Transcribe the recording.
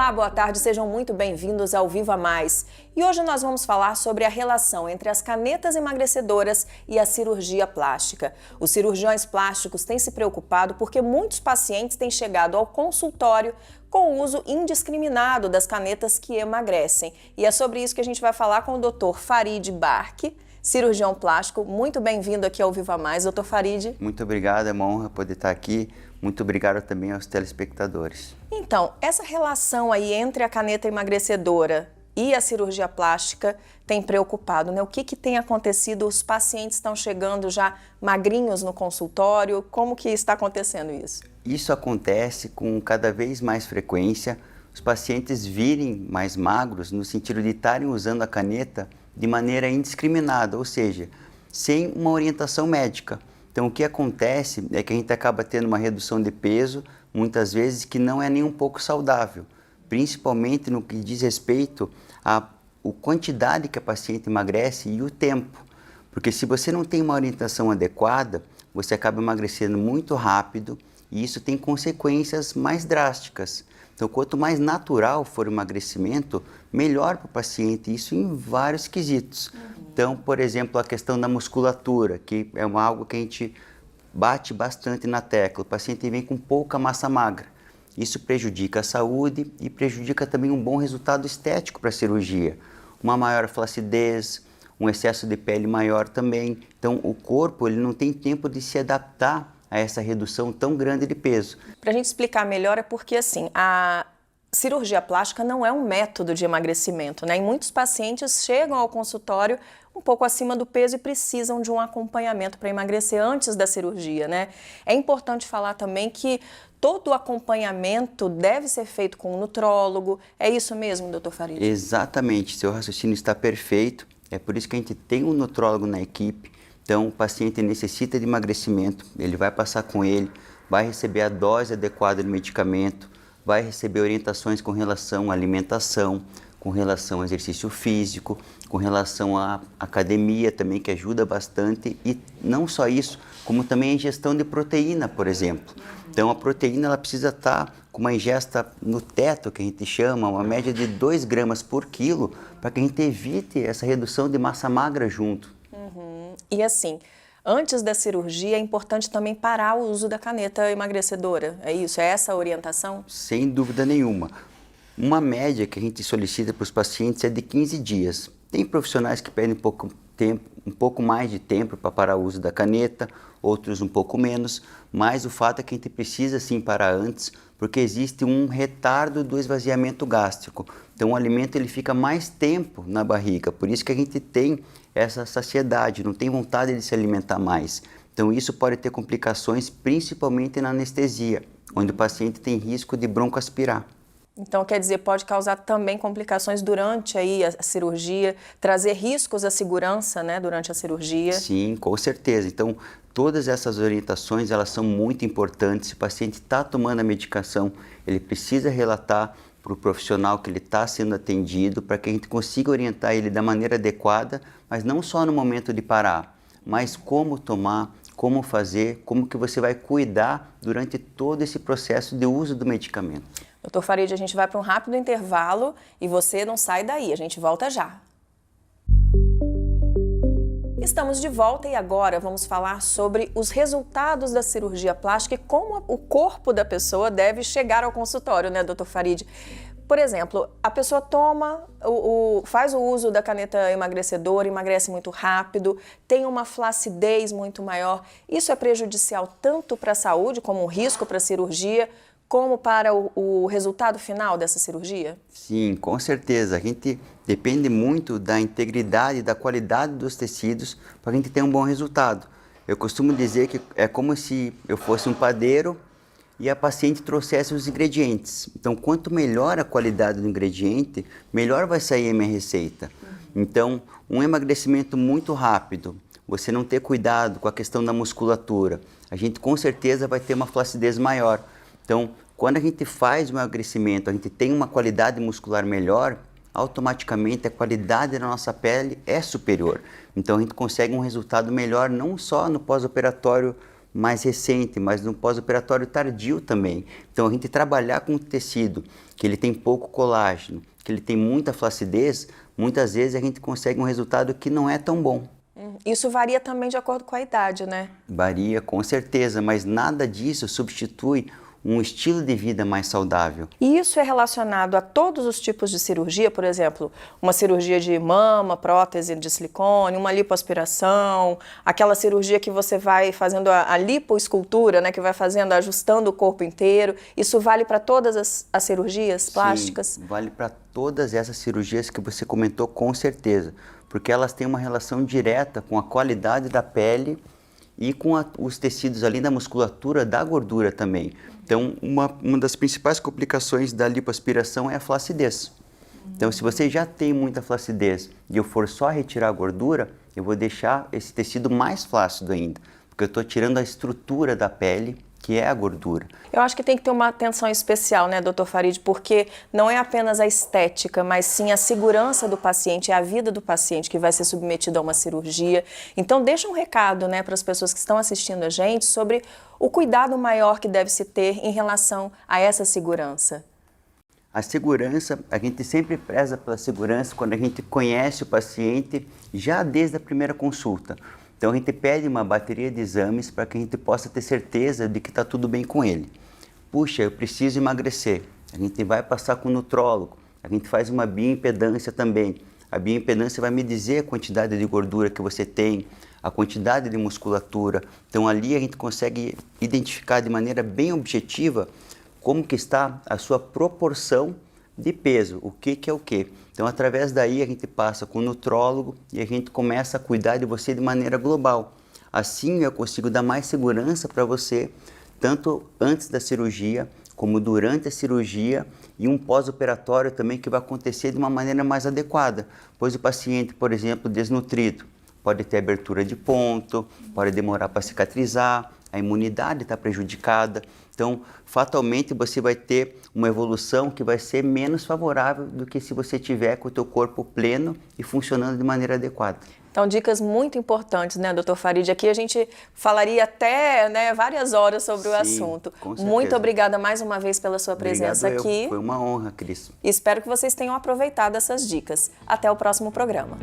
Olá, boa tarde, sejam muito bem-vindos ao Viva Mais. E hoje nós vamos falar sobre a relação entre as canetas emagrecedoras e a cirurgia plástica. Os cirurgiões plásticos têm se preocupado porque muitos pacientes têm chegado ao consultório com o uso indiscriminado das canetas que emagrecem. E é sobre isso que a gente vai falar com o Dr. Farid Barque, cirurgião plástico. Muito bem-vindo aqui ao Viva Mais, Dr. Farid. Muito obrigado, é uma honra poder estar aqui. Muito obrigado também aos telespectadores. Então, essa relação aí entre a caneta emagrecedora e a cirurgia plástica tem preocupado, né? O que tem acontecido? Os pacientes estão chegando já magrinhos no consultório? Como que está acontecendo isso? Isso acontece com cada vez mais frequência. Os pacientes virem mais magros no sentido de estarem usando a caneta de maneira indiscriminada, ou seja, sem uma orientação médica. Então, o que acontece é que a gente acaba tendo uma redução de peso, muitas vezes, que não é nem um pouco saudável, principalmente no que diz respeito à quantidade que a paciente emagrece e o tempo. Porque se você não tem uma orientação adequada, você acaba emagrecendo muito rápido e isso tem consequências mais drásticas. Então, quanto mais natural for o emagrecimento, melhor para o paciente, isso em vários quesitos. Então, por exemplo, a questão da musculatura, que é algo que a gente bate bastante na tecla. O paciente vem com pouca massa magra. Isso prejudica a saúde e prejudica também um bom resultado estético para a cirurgia. Uma maior flacidez, um excesso de pele maior também. Então, o corpo ele não tem tempo de se adaptar a essa redução tão grande de peso. Para a gente explicar melhor, é porque assim, a cirurgia plástica não é um método de emagrecimento, né? E muitos pacientes chegam ao consultório um pouco acima do peso e precisam de um acompanhamento para emagrecer antes da cirurgia, né? É importante falar também que todo o acompanhamento deve ser feito com um nutrólogo. É isso mesmo, doutor Farid? Exatamente, seu raciocínio está perfeito. É por isso que a gente tem um nutrólogo na equipe. Então, o paciente necessita de emagrecimento, ele vai passar com ele, vai receber a dose adequada do medicamento, vai receber orientações com relação à alimentação, com relação ao exercício físico, com relação à academia também, que ajuda bastante, e não só isso, como também a ingestão de proteína, por exemplo. Então, a proteína ela precisa estar com uma ingesta no teto, que a gente chama, uma média de 2 gramas por quilo, para que a gente evite essa redução de massa magra junto. E assim, antes da cirurgia é importante também parar o uso da caneta emagrecedora, é isso? É essa a orientação? Sem dúvida nenhuma. Uma média que a gente solicita para os pacientes é de 15 dias. Tem profissionais que pedem um pouco mais de tempo para parar o uso da caneta, outros um pouco menos, mas o fato é que a gente precisa sim parar antes, porque existe um retardo do esvaziamento gástrico. Então o alimento ele fica mais tempo na barriga, por isso que a gente tem essa saciedade, não tem vontade de se alimentar mais. Então isso pode ter complicações, principalmente na anestesia, onde o paciente tem risco de broncoaspirar. Então, quer dizer, pode causar também complicações durante aí a cirurgia, trazer riscos à segurança, né, durante a cirurgia? Sim, com certeza. Então, todas essas orientações, elas são muito importantes. Se o paciente está tomando a medicação, ele precisa relatar para o profissional que ele está sendo atendido, para que a gente consiga orientar ele da maneira adequada, mas não só no momento de parar, mas como tomar, como fazer, como que você vai cuidar durante todo esse processo de uso do medicamento. Doutor Farid, a gente vai para um rápido intervalo e você não sai daí, a gente volta já. Estamos de volta e agora vamos falar sobre os resultados da cirurgia plástica e como o corpo da pessoa deve chegar ao consultório, né, doutor Farid? Por exemplo, a pessoa faz o uso da caneta emagrecedora, emagrece muito rápido, tem uma flacidez muito maior. Isso é prejudicial tanto para a saúde, como um risco para a cirurgia, como para o resultado final dessa cirurgia? Sim, com certeza. A gente depende muito da integridade e da qualidade dos tecidos para a gente ter um bom resultado. Eu costumo dizer que é como se eu fosse um padeiro e a paciente trouxesse os ingredientes. Então, quanto melhor a qualidade do ingrediente, melhor vai sair a minha receita. Então, um emagrecimento muito rápido, você não ter cuidado com a questão da musculatura, a gente com certeza vai ter uma flacidez maior. Então, quando a gente faz o emagrecimento, a gente tem uma qualidade muscular melhor, automaticamente a qualidade da nossa pele é superior. Então, a gente consegue um resultado melhor não só no pós-operatório mais recente, mas no pós-operatório tardio também. Então a gente trabalhar com um tecido que ele tem pouco colágeno, que ele tem muita flacidez, muitas vezes a gente consegue um resultado que não é tão bom. Isso varia também de acordo com a idade, né? Varia, com certeza, mas nada disso substitui um estilo de vida mais saudável. E isso é relacionado a todos os tipos de cirurgia, por exemplo, uma cirurgia de mama, prótese de silicone, uma lipoaspiração, aquela cirurgia que você vai fazendo a lipoescultura, né, que vai fazendo, ajustando o corpo inteiro. Isso vale para todas as cirurgias plásticas? Sim, vale para todas essas cirurgias que você comentou, com certeza, porque elas têm uma relação direta com a qualidade da pele e com os tecidos ali da musculatura, da gordura também. Então, uma das principais complicações da lipoaspiração é a flacidez. Então, se você já tem muita flacidez e eu for só retirar a gordura, eu vou deixar esse tecido mais flácido ainda, porque eu estou tirando a estrutura da pele, que é a gordura. Eu acho que tem que ter uma atenção especial, né, doutor Farid, porque não é apenas a estética, mas sim a segurança do paciente, é a vida do paciente que vai ser submetido a uma cirurgia. Então, deixa um recado, né, para as pessoas que estão assistindo a gente sobre o cuidado maior que deve se ter em relação a essa segurança. A segurança, a gente sempre preza pela segurança quando a gente conhece o paciente já desde a primeira consulta. Então a gente pede uma bateria de exames para que a gente possa ter certeza de que está tudo bem com ele. Puxa, eu preciso emagrecer. A gente vai passar com o nutrólogo. A gente faz uma bioimpedância também. A bioimpedância vai me dizer a quantidade de gordura que você tem, a quantidade de musculatura. Então ali a gente consegue identificar de maneira bem objetiva como que está a sua proporção de peso, o que é o que. Então, através daí, a gente passa com o nutrólogo e a gente começa a cuidar de você de maneira global. Assim, eu consigo dar mais segurança para você, tanto antes da cirurgia, como durante a cirurgia e um pós-operatório também que vai acontecer de uma maneira mais adequada, pois o paciente, por exemplo, desnutrido, pode ter abertura de ponto, pode demorar para cicatrizar, a imunidade está prejudicada. Então, fatalmente, você vai ter uma evolução que vai ser menos favorável do que se você tiver com o teu corpo pleno e funcionando de maneira adequada. Então, dicas muito importantes, né, doutor Farid? Aqui a gente falaria até, né, várias horas sobre o assunto. Com certeza. Muito obrigada mais uma vez pela sua presença aqui. Foi uma honra, Cris. Espero que vocês tenham aproveitado essas dicas. Até o próximo programa.